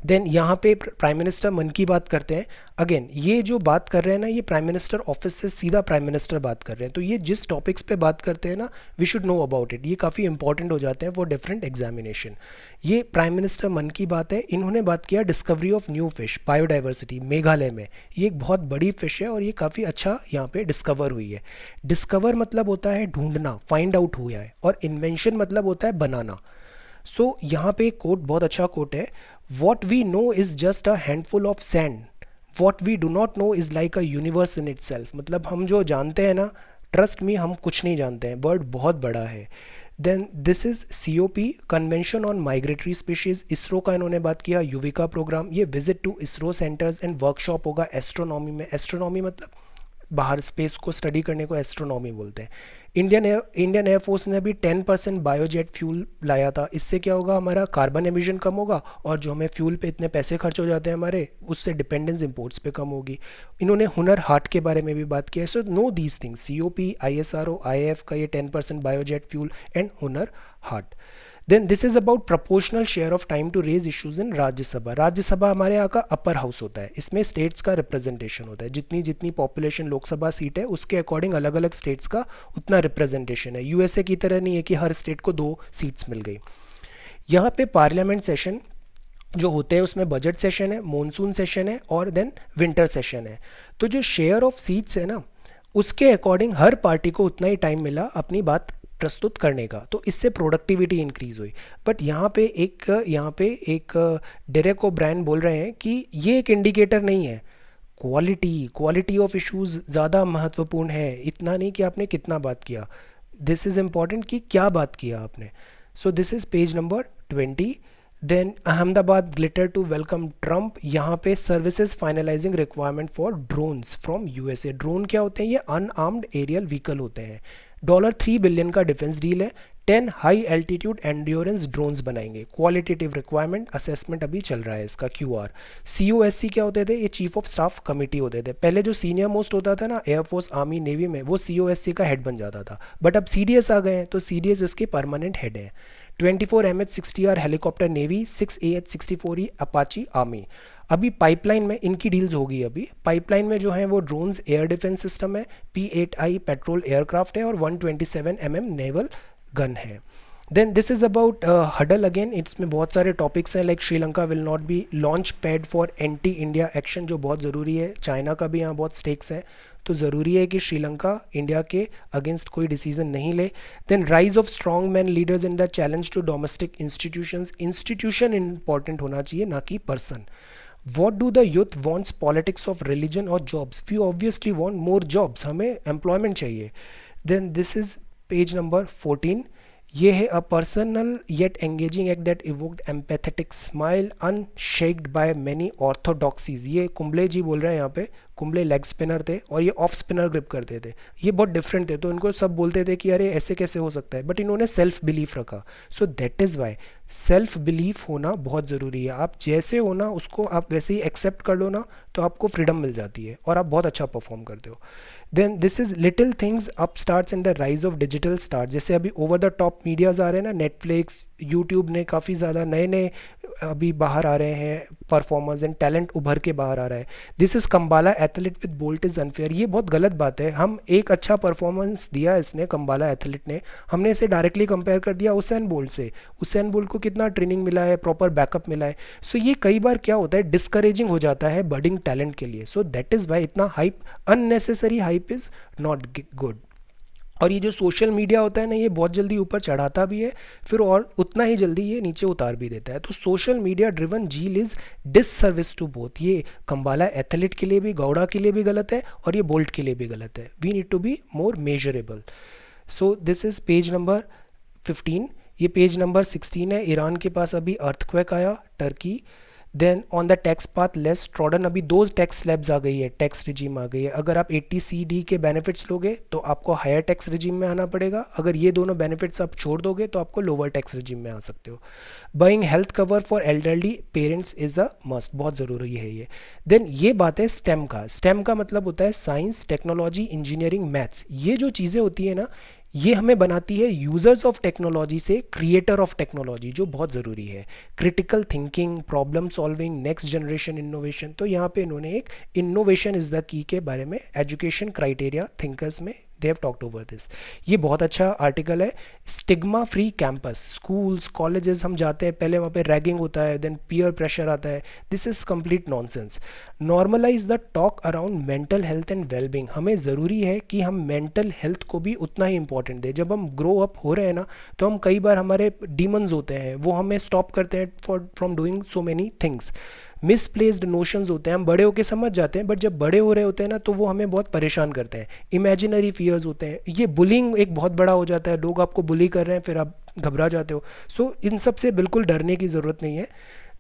Then यहाँ पे प्राइम मिनिस्टर मन की बात करते हैं। अगेन ये जो बात कर रहे हैं ना ये प्राइम मिनिस्टर ऑफिस से सीधा प्राइम मिनिस्टर बात कर रहे हैं, तो ये जिस टॉपिक्स पे बात करते हैं ना we should know about it, ये काफ़ी इंपॉर्टेंट हो जाते हैं फॉर डिफरेंट एग्जामिनेशन। ये प्राइम मिनिस्टर मन की बात है। इन्होंने बात किया discovery of new fish, biodiversity Meghalaya में। ये एक बहुत बड़ी फिश है और ये काफ़ी अच्छा यहाँ पे डिस्कवर हुई है। डिस्कवर मतलब होता है ढूंढना, फाइंड आउट हुआ है, और इन्वेंशन मतलब होता है बनाना। सो यहाँ पे एक कोट, बहुत अच्छा कोट है, what we know is just a handful of sand, what we do not know is like a universe in itself. मतलब हम जो जानते हैं ना, ट्रस्ट मी हम कुछ नहीं जानते हैं, बर्ड बहुत बड़ा है। Then this is COP, convention on migratory species. ISRO का इन्होंने बात किया, युविका प्रोग्राम। ये visit to ISRO centres and workshop होगा एस्ट्रोनॉमी में। एस्ट्रोनॉमी मतलब बाहर स्पेस को स्टडी करने को एस्ट्रोनॉमी बोलते हैं। इंडियन एयरफोर्स ने भी 10% बायोजेट फ्यूल लाया था। इससे क्या होगा, हमारा कार्बन एमिशन कम होगा और जो हमें फ्यूल पे इतने पैसे खर्च हो जाते हैं हमारे, उससे डिपेंडेंस इंपोर्ट्स पे कम होगी। इन्होंने हुनर हाट के बारे में भी बात किया। So know these things, COP, ISRO, IAF का ये 10% biojet fuel and Hunar Haat. Then this is about proportional share of time to raise issues in Rajya Sabha. Rajya Sabha हमारे यहाँ का अपर हाउस होता है, इसमें स्टेट्स का रिप्रेजेंटेशन होता है। जितनी जितनी पॉपुलेशन लोकसभा सीट है उसके अकॉर्डिंग अलग अलग स्टेट्स का उतना रिप्रेजेंटेशन है। USA की तरह नहीं है कि हर स्टेट को 2 सीट्स मिल गई। यहाँ पे पार्लियामेंट सेशन जो होते हैं उसमें बजट सेशन है, मॉनसून सेशन है और देन विंटर सेशन है। तो जो शेयर ऑफ सीट्स है ना उसके अकॉर्डिंग हर पार्टी को उतना ही टाइम मिला अपनी बात प्रस्तुत करने का, तो इससे प्रोडक्टिविटी इंक्रीज हुई। बट यहाँ पे एक डेरेक ओब्रायन बोल रहे हैं कि ये एक इंडिकेटर नहीं है, क्वालिटी ऑफ इश्यूज ज़्यादा महत्वपूर्ण है, इतना नहीं कि आपने कितना बात किया। दिस इज़ इम्पॉर्टेंट कि क्या बात किया आपने। So this is page number 20। Then Ahmedabad glitter to welcome Trump. यहाँ पे services finalising requirement for drones from USA। Drone क्या होते हैं, ये अनआर्म्ड एरियल व्हीकल होते हैं। $3 बिलियन का डिफेंस डील है। 10 हाई एल्टीट्यूड एंड्योरेंस ड्रोन्स बनाएंगे। क्वालिटेटिव रिक्वायरमेंट असेसमेंट अभी चल रहा है इसका, QR। COSC क्या होते थे, ये चीफ ऑफ स्टाफ कमेटी होते थे। पहले जो सीनियर मोस्ट होता था ना एयरफोर्स, आर्मी, नेवी में, वो COSC का हेड बन जाता था। बट अब CDS आ गए हैं तो CDS इसके परमानेंट हेड है। 24 MH-60R helicopter navy, 6 AH-64E Apache army. अभी पाइपलाइन में इनकी डील्स होगी। अभी पाइपलाइन में जो है वो ड्रोन्स एयर डिफेंस सिस्टम है, P-8I पेट्रोल एयरक्राफ्ट है और 127 mm नेवल गन है। Then this is about huddle. Again इसमें बहुत सारे टॉपिक्स हैं, like Sri Lanka will not be launch pad for anti India action, जो बहुत ज़रूरी है। चाइना का भी यहाँ बहुत स्टेक्स हैं, तो ज़रूरी है कि श्रीलंका इंडिया के अगेंस्ट कोई डिसीजन नहीं ले। Then rise of strong man leaders in the challenge to domestic institutions. Institution important होना चाहिए ना कि person. What do the youth wants, politics of religion और jobs. We obviously want more jobs, हमें एम्प्लॉयमेंट चाहिए। Then this is page number 14, ये है a personal yet engaging act that evoked empathetic smile unshackled by many ऑर्थोडॉक्सीज। ये कुंबले जी बोल रहे हैं यहाँ पे। कुंबले लेग स्पिनर थे और ये ऑफ स्पिनर ग्रिप करते थे। ये बहुत डिफरेंट थे, तो इनको सब बोलते थे कि अरे ऐसे कैसे हो सकता है, बट इन्होंने सेल्फ बिलीफ रखा। सो that is Y self belief होना बहुत ज़रूरी है। आप जैसे हो ना उसको आप वैसे ही एक्सेप्ट कर लो ना, तो आपको फ्रीडम मिल जाती है और आप बहुत अच्छा परफॉर्म करते हो। Then this is little things up starts in the rise of digital star. जैसे अभी ओवर द टॉप मीडियाज आ रहे हैं ना, नेटफ्लिक्स, यूट्यूब ने काफ़ी ज़्यादा नए नए अभी बाहर आ रहे हैं परफॉर्मर्स एंड टैलेंट उभर के बाहर आ रहा है। This is Kambala athlete with bolt is unfair. ये बहुत गलत बात है। हम एक अच्छा परफॉर्मेंस दिया इसने, कंबाला एथलीट ने, हमने इसे डायरेक्टली कंपेयर कर दिया उसेन बोल्ट से। उसेन बोल्ट को कितना ट्रेनिंग मिला है, प्रॉपर बैकअप मिला है। सो ये कई बार क्या होता है, डिस्करेजिंग हो जाता है बडिंग टैलेंट के लिए। सो दैट इज़ वाई इतना hype, unnecessary hype is not good. और ये जो सोशल मीडिया होता है ना, ये बहुत जल्दी ऊपर चढ़ाता भी है, फिर और उतना ही जल्दी ये नीचे उतार भी देता है। तो social media driven zeal is disservice to both. ये कंबाला एथलीट के लिए भी, गौड़ा के लिए भी गलत है और ये बोल्ट के लिए भी गलत है। We need to be more measurable. So this is page number 15। ये पेज नंबर 16 है। ईरान के पास अभी अर्थक्वेक आया, Turkey. Then on the tax path less trodden, अभी 2 टैक्स स्लैब्स आ गई है, टैक्स रिजीम आ गई है। अगर आप 80CD के बेनिफिट्स लोगे तो आपको हायर टैक्स रिजीम में आना पड़ेगा। अगर ये दोनों बेनिफिट्स आप छोड़ दोगे तो आपको लोअर टैक्स रिजीम में आ सकते हो। Buying health cover for elderly parents is a must, बहुत ज़रूरी है ये। देन ये बात है स्टेम का। स्टेम का मतलब होता है साइंस, टेक्नोलॉजी, इंजीनियरिंग, मैथ्स। ये जो चीज़ें होती है ना, ये हमें बनाती है यूजर्स ऑफ टेक्नोलॉजी से क्रिएटर ऑफ टेक्नोलॉजी, जो बहुत ज़रूरी है। Critical thinking, problem solving, next generation innovation. तो यहाँ पे इन्होंने एक इनोवेशन इज़ द की के बारे में एजुकेशन क्राइटेरिया थिंकर्स में they have talked over this. ये बहुत अच्छा आर्टिकल है। Stigma free campus, schools, colleges हम जाते हैं, पहले वहाँ पे रैगिंग होता है, देन पीयर प्रेशर आता है। This is complete nonsense. Normalise the talk around mental health and wellbeing. हमें ज़रूरी है कि हम मेंटल हेल्थ को भी उतना ही इंपॉर्टेंट दें। जब हम ग्रो अप हो रहे हैं ना, तो हम कई बार हमारे डीमंस होते हैं, वो हमें स्टॉप करते हैं for from doing so many things. Misplaced notions होते हैं, हम बड़े होके समझ जाते हैं, बट जब बड़े हो रहे होते हैं ना, तो वो हमें बहुत परेशान करते हैं। इमेजिनरी फियर्स होते हैं, ये बुलिंग एक बहुत बड़ा हो जाता है, लोग आपको बुली कर रहे हैं, फिर आप घबरा जाते हो। सो इन सब से बिल्कुल डरने की ज़रूरत नहीं है।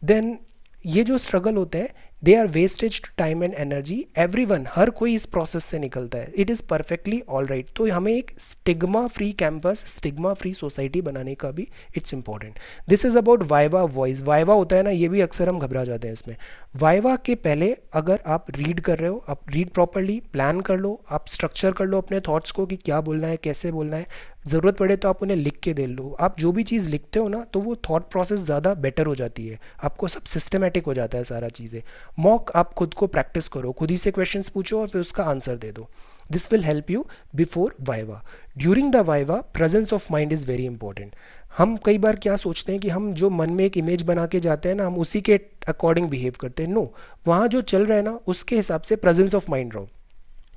देन ये जो स्ट्रगल होते हैं, they are wastage to time and energy. Everyone, हर कोई इस प्रोसेस से निकलता है। It is perfectly all right. तो हमें एक stigma free campus, stigma free society बनाने का भी it's important. This is about viva voice. Viva होता है ना, ये भी अक्सर हम घबरा जाते हैं इसमें। वाइवा के पहले अगर आप रीड कर रहे हो, आप रीड प्रॉपरली, प्लान कर लो, आप स्ट्रक्चर कर लो अपने थॉट्स को कि क्या बोलना है, कैसे बोलना है। ज़रूरत पड़े तो आप उन्हें लिख के दे लो। आप जो भी चीज़ लिखते हो ना, तो वो थॉट प्रोसेस ज़्यादा बेटर हो जाती है, आपको सब सिस्टमेटिक हो जाता है सारा चीज़ें। मॉक, आप खुद को प्रैक्टिस करो, खुद ही से क्वेश्चंस पूछो और फिर उसका आंसर दे दो। This will help you before viva. During the viva, presence of mind is very important. हम कई बार क्या सोचते हैं कि हम जो मन में एक इमेज बना के जाते हैं ना, हम उसी के अकॉर्डिंग बिहेव करते हैं। नो, वहाँ जो चल रहा है ना, उसके हिसाब से प्रेजेंस ऑफ माइंड रहो।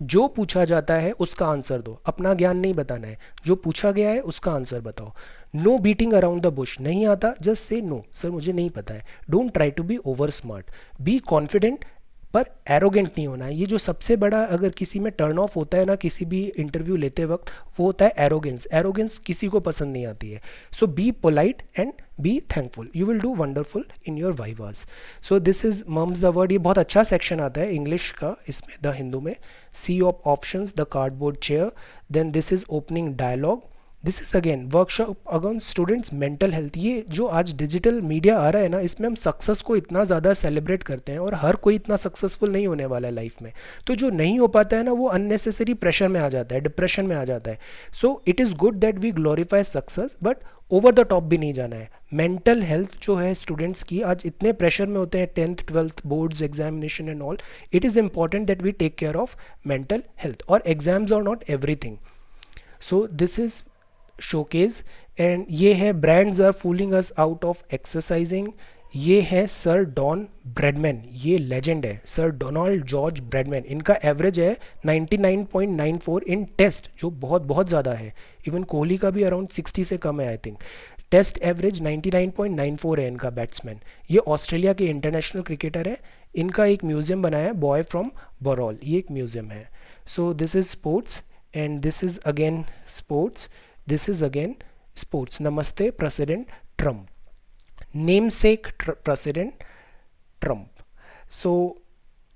जो पूछा जाता है उसका आंसर दो, अपना ज्ञान नहीं बताना है। जो पूछा गया है उसका आंसर बताओ। No beating around the bush, नहीं आता जस्ट से नो सर मुझे नहीं पता है। Don't try to be over smart. Be confident पर एरोगेंट नहीं होना है। ये जो सबसे बड़ा अगर किसी में टर्न ऑफ होता है ना, किसी भी इंटरव्यू लेते वक्त, वो होता है एरोगेंस। एरोगेंस किसी को पसंद नहीं आती है। So be polite and be thankful, you will do wonderful in your vivas. So this is mum's the word. ये बहुत अच्छा सेक्शन आता है इंग्लिश का इसमें, द हिंदू में। Sea of options, the cardboard chair. Then this is opening dialogue. This is again workshop against students mental health. ये जो आज डिजिटल मीडिया आ रहा है ना, इसमें हम सक्सेस को इतना ज़्यादा सेलिब्रेट करते हैं और हर कोई इतना सक्सेसफुल नहीं होने वाला है लाइफ में। तो जो नहीं हो पाता है ना, वो अननेसेसरी प्रेशर में आ जाता है, डिप्रेशन में आ जाता है। So it is good that we glorify success, but over the top भी नहीं जाना है। मेंटल हेल्थ जो है स्टूडेंट्स की, आज इतने प्रेशर में होते हैं, 10th 12th boards examination and all. It is important that we take care of mental health. और exams are not everything. So this is showcase. And ये है brands are fooling us out of exercising. ये है सर डॉन ब्रैडमैन, ये लेजेंड है, सर डोनाल्ड जॉर्ज ब्रैडमैन। इनका एवरेज है 99.94 इन टेस्ट, जो बहुत बहुत ज़्यादा है। इवन कोहली का भी अराउंड 60 से कम है आई थिंक। टेस्ट एवरेज 99.94 है इनका बैट्समैन। ये ऑस्ट्रेलिया के इंटरनेशनल क्रिकेटर है। इनका एक म्यूज़ियम बनाया है, बॉय फ्रॉम बरौल, ये एक म्यूज़ियम है। So this is sports and this is again sports. This is again sports. Namaste, President Trump. Namesake President Trump. So,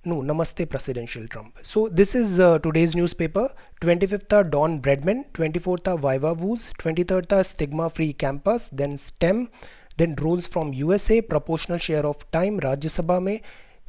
no, Namaste Presidential Trump. So this is today's newspaper. 25th था Don Bradman, 24th था Viva Woos, 23rd था Stigma Free Campus, then STEM, then drones from USA, proportional share of time राज्य सभा में,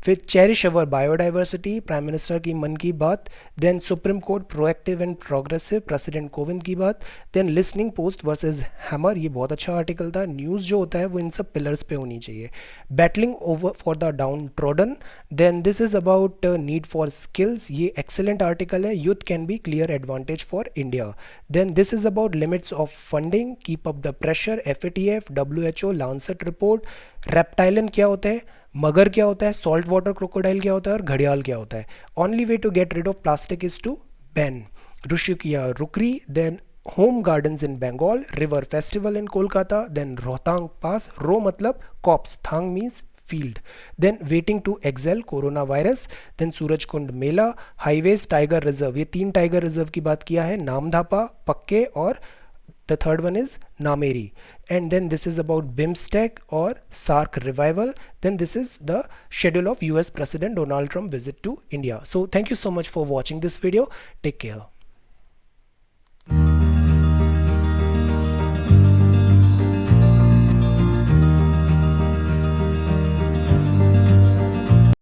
फिर cherish our biodiversity, prime minister की मन की बात, then supreme court proactive and progressive, president Kovind की बात, then listening post versus hammer, ये बहुत अच्छा आर्टिकल था. न्यूज़ जो होता है वो इन सब पिलर्स पे होनी चाहिए. Battling over for the downtrodden, then this is about need for skills, ये एक्सेलेंट आर्टिकल है. Youth can be clear advantage for India. Then this is about limits of funding, keep up the pressure, FATF, WHO, Lancet report. Reptilian क्या होता है, मगर क्या होता है, सॉल्ट वाटर क्रोकोडाइल क्या होता है और घड़ियाल क्या होता है. Only way to get rid of plastic is to ban. ऋषिकिया rookery, then home gardens in Bengal, river festival in Kolkata, then Rohtang pass, रो मतलब कॉप्स, थांग means field, then waiting to excel corona virus, then Surajkund Mela, highways, tiger reserve, ये 3 टाइगर रिजर्व की बात किया है, नामधापा, पक्के और the third one is Nameri. And then this is about BIMSTEC or SARC revival. Then this is the schedule of US President Donald Trump visit to India. So thank you so much for watching this video. Take care.